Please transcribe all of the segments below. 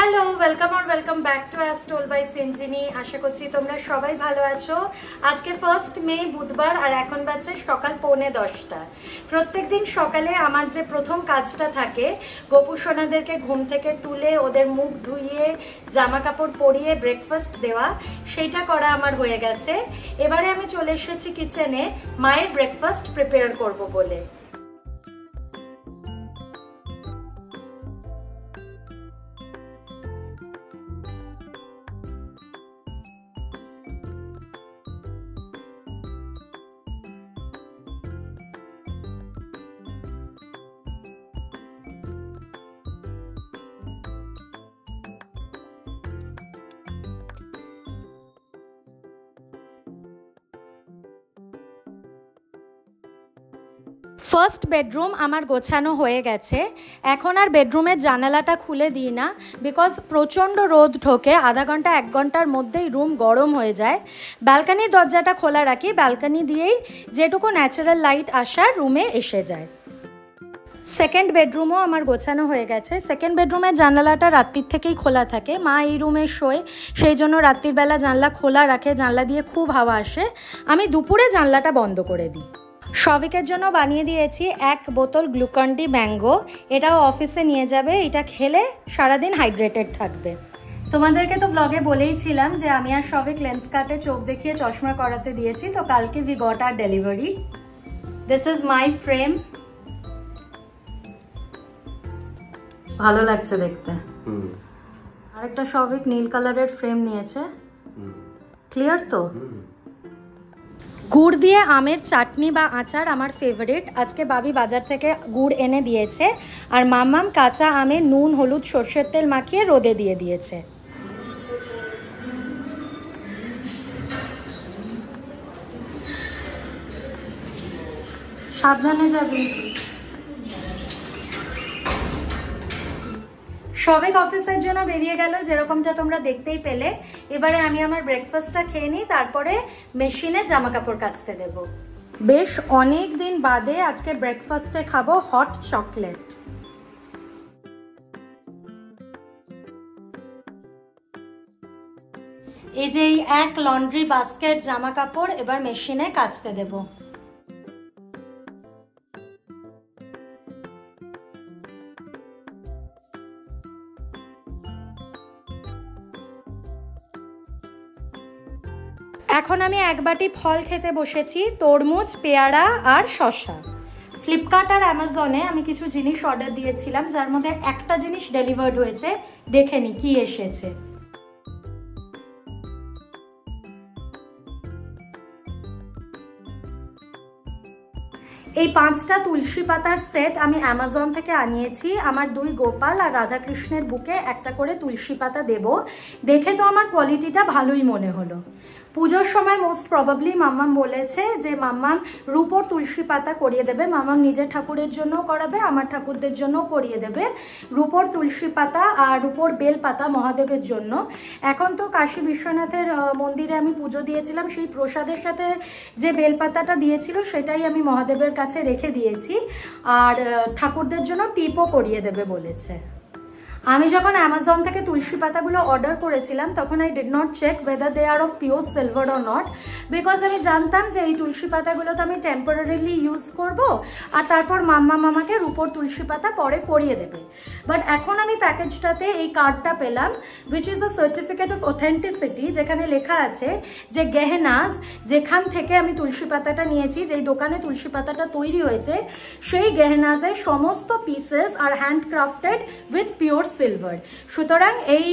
Hello, welcome back to Astrol by Sinjini. আশা করছি তোমরা সবাই ভালো আছো। আজকে 1 মে বুধবার, আর এখন বাজছে সকাল 9:45। প্রত্যেকদিন সকালে আমার যে প্রথম কাজটা থাকে, গোপু সোনাদেরকে ঘুম থেকে তুলে ওদের মুখ ধুইয়ে জামা কাপড় পরিয়ে ব্রেকফাস্ট দেওয়া, সেইটা করা আমার হয়ে গেছে। এবারে আমি চলে এসেছি কিচেনে মায়ের ব্রেকফাস্ট প্রিপেয়ার করব বলে। ফার্স্ট বেডরুম আমার গোছানো হয়ে গেছে। এখন আর বেডরুমের জানালাটা খুলে দিই না, বিকজ প্রচণ্ড রোদ ঢোকে। আধা ঘন্টা 1 ঘন্টার মধ্যেই রুম গরম হয়ে যায়। ব্যালকানির দরজাটা খোলা রাখি, ব্যালকানি দিয়েই যেটুকু ন্যাচারাল লাইট আসা রুমে এসে যায়। সেকেন্ড বেডরুমও আমার গোছানো হয়ে গেছে। সেকেন্ড বেডরুমের জানলাটা রাত্রির থেকেই খোলা থাকে। মা এই রুমে শোয়, সেই জন্য রাত্রিবেলা জানলা খোলা রাখে। জানলা দিয়ে খুব হাওয়া আসে। আমি দুপুরে জানলাটা বন্ধ করে দিই। সবিকের জন্য বানিয়ে দিয়েছি 1 বোতল গ্লুকন-ডি ম্যাঙ্গো। এটাও অফিসে নিয়ে যাবে। এটা খেলে সারাদিন হাইড্রেটেড থাকবে। তোমাদেরকে তো ব্লগে বলেইছিলাম যে আমি আর সবিক লেন্স কাটে চোখ দেখিয়ে চশমা করাতে দিয়েছি। তো কালকে we got hour delivery. This is my frame. ভালো লাগছে দেখতে। আরেকটা সবিক নীল কালারের ফ্রেম নিয়েছে। ক্লিয়ার তো? গুড় দিয়ে আমের চাটনি বা আচার আমার ফেভারিট। আজকে বাবি বাজার থেকে গুড় এনে দিয়েছে, আর মাম্মাম কাঁচা আমে নুন হলুদ সর্ষের তেল মাখিয়ে রোদে দিয়ে দিয়েছে। সাবধানে যাবি। সবেক অফিসের জন্য বেরিয়ে গেল, যেরকমটা তোমরা দেখতেই পেলে। এবারে আমি আমার ব্রেকফাস্টটা খেয়ে নিই, তারপরে মেশিনে জামা কাপড় কাচতে দেব। বেশ অনেক দিন বাদে আজকে ব্রেকফাস্টে খাবো হট চকলেট। এই যে এই 1 লন্ড্রি বাস্কেট জামা কাপড় এবার মেশিনে কাচতে দেব। এখন আমি 1 বাটি ফল খেতে বসেছি, তরমুজ, পেয়ারা আর শসা। ফ্লিপকার্ট আর অ্যামাজনে আমি কিছু জিনিস অর্ডার দিয়েছিলাম, যার মধ্যে একটা জিনিস ডেলিভার্ড হয়েছে। দেখে নি কি এসেছে। এই 5টা তুলসী পাতার সেট আমি অ্যামাজন থেকে আনিয়েছি। আমার 2 গোপাল আর রাধাকৃষ্ণের বুকে একটা করে তুলসী পাতা দেব। দেখে তো আমার কোয়ালিটিটা ভালোই মনে হলো। পুজোর সময় মোস্ট প্রবাবলি মাম্মাম বলেছে যে মাম্মাম রূপোর তুলসী পাতা করিয়ে দেবে। মাম্মাম নিজের ঠাকুরের জন্যও করাবে, আমার ঠাকুরদের জন্যও করিয়ে দেবে রূপোর তুলসী পাতা আর রূপোর বেল পাতা মহাদেবের জন্য। এখন তো কাশী বিশ্বনাথের মন্দিরে আমি পুজো দিয়েছিলাম, সেই প্রসাদের সাথে যে বেল পাতাটা দিয়েছিল সেটাই আমি মহাদেবের কাছে রেখে দিয়েছি। আর ঠাকুরদের জন্য টিপও করিয়ে দেবে বলেছে। আমি যখন অ্যামাজন থেকে তুলসী পাতাগুলো অর্ডার করেছিলাম, তখন I did not check whether they are of pure silver or not, because আমি জানতাম যে এই তুলসী পাতাগুলো তো আমি টেম্পোরারিলি ইউজ করব, আর তারপর মামাকে রূপোর তুলসী পাতা পরে করিয়ে দেবে। বাট এখন আমি প্যাকেজটাতে এই কার্ডটা পেলাম, which is a certificate of authenticity, যেখানে লেখা আছে যে গেহেনাজ, যেখান থেকে আমি তুলসী পাতাটা নিয়েছি, যেই দোকানে তুলসী পাতাটা তৈরি হয়েছে, সেই গেহেনাজের সমস্ত pieces are handcrafted with pure silver. সুতরাং এই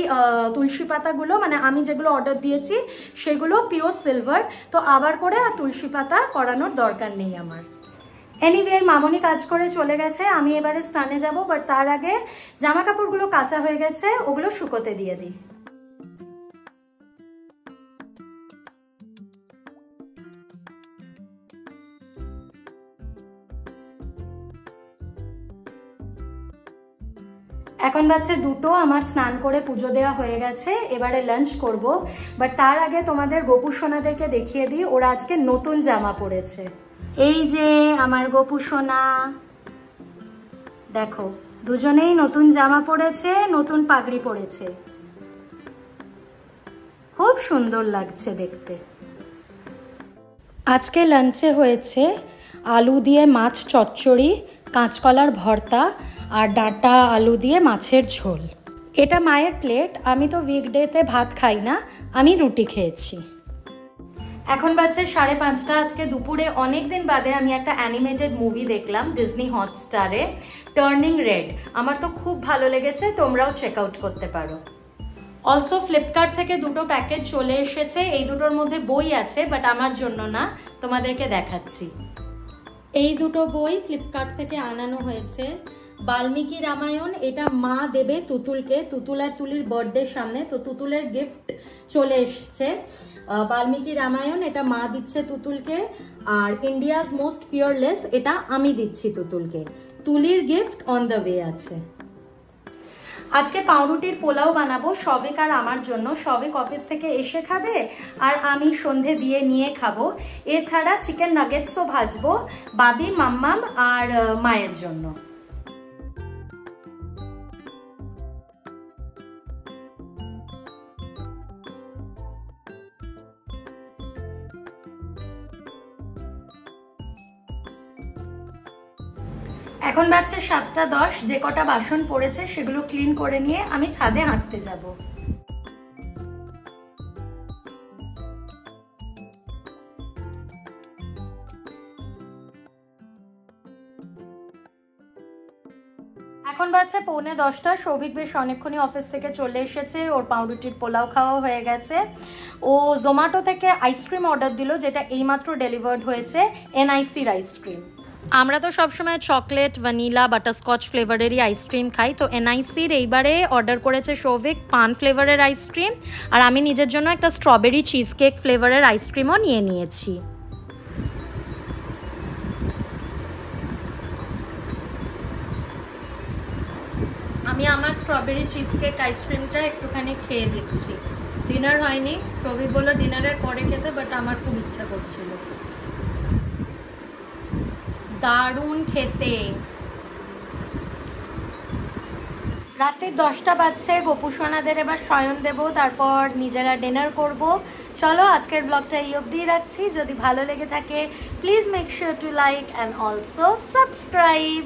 তুলসী পাতাগুলো, মানে আমি যেগুলো অর্ডার দিয়েছি সেগুলো পিওর সিলভার। তো আবার করে আর তুলসী পাতা করানোর দরকার নেই আমার। এনিওয়ে, মামনি কাজ করে চলে গেছে, আমি এবারে স্নানে যাব। বাট তার আগে জামা কাপড়গুলো কাঁচা হয়ে গেছে, ওগুলো শুকোতে দিয়ে দিই। এখন বাজছে 2টো। আমার স্নান করে পুজো দেওয়া হয়ে গেছে, এবারে লাঞ্চ করব। বাট তার আগে তোমাদের গোপু সোনাদেরকে দেখিয়ে দিই, ওরা আজকে নতুন জামা পরেছে। এই যে আমার গোপু সোনা, দেখো দুজনেই নতুন জামা পরেছে, নতুন পাগড়ি পরেছে, খুব সুন্দর লাগছে দেখতে। আজকে লাঞ্চে হয়েছে আলু দিয়ে মাছ চচ্চড়ি, কাঁচকলার ভর্তা আর ডাঁটা আলু দিয়ে মাছের ঝোল। এটা মায়ের প্লেট। আমি তো উইকডেতে ভাত খাই না, আমি রুটি খেয়েছি। এখন বাজছে 5:30। আজকে দুপুরে অনেক দিন বাদে আমি একটা অ্যানিমেটেড মুভি দেখলাম ডিজনি হটস্টারে, টার্নিং রেড। আমার তো খুব ভালো লেগেছে, তোমরাও চেক আউট করতে পারো। অলসো ফ্লিপকার্ট থেকে দুটো প্যাকেজ চলে এসেছে। এই দুটোর মধ্যে বই আছে, বাট আমার জন্য না, তোমাদেরকে দেখাচ্ছি। এই দুটো বই ফ্লিপকার্ট থেকে আনানো হয়েছে। বাল্মীকি রামায়ণ, এটা মা দেবে তুতুলকে, তুতুল আর তুলির বার্থডের সামনে, তো তুতুলের গিফট চলে এসছে। বাল্মীকি রামায়ণ এটা মা দিচ্ছে তুতুলকে। আর ইন্ডিয়াজ মোস্ট ফিয়ারলেস এটা আমি দিচ্ছি তুতুলকে। তুলির গিফট অন দ্য ওয়ে আছে। আজকে পাউরুটির পোলাও বানাবো শবিক আর আমার জন্য। শবিক অফিস থেকে এসে খাবে আর আমি সন্ধে দিয়ে নিয়ে খাবো। এছাড়া চিকেন নাগেটসও ভাজবো বাবি, মাম্মাম আর মায়ের জন্য। এখন বাজছে 7:10। যে কটা বাসন পড়েছে সেগুলো ক্লিন করে নিয়ে আমি ছাদে হাঁটতে যাব। এখন বাজছে 9:45। সৌভিক বেশ অনেকক্ষণই অফিস থেকে চলে এসেছে, ওর পাউরুটির পোলাও খাওয়া হয়ে গেছে। ও জোম্যাটো থেকে আইসক্রিম অর্ডার দিল, যেটা এইমাত্র ডেলিভার্ড হয়েছে, এনআইসির আইসক্রিম। আমরা তো সবসময় চকলেট, ভ্যানিলা, বাটারস্কচ ফ্লেভারেরই আইসক্রিম খাই, তো এনআইসির এইবারে অর্ডার করেছে সৌভিক পান ফ্লেভারের আইসক্রিম, আর আমি নিজের জন্য একটা স্ট্রবেরি চিজ কেক ফ্লেভারের আইসক্রিমও নিয়ে নিয়েছি। আমি আমার স্ট্রবেরি চিজ কেক আইসক্রিমটা একটুখানি খেয়ে দেখছি। ডিনার হয়নি, সৌভিক বললো ডিনারের পরে খেতে, বাট আমার খুব ইচ্ছা করছিল। দারুণ খেতে। রাতে 10টা বাজছে। গোপুসোনাদের এবার শয়ন দেবো, তারপর নিজেরা ডিনার করব। চলো আজকের ব্লগটা এই অবধি রাখছি। যদি ভালো লেগে থাকে please make sure to like and also subscribe.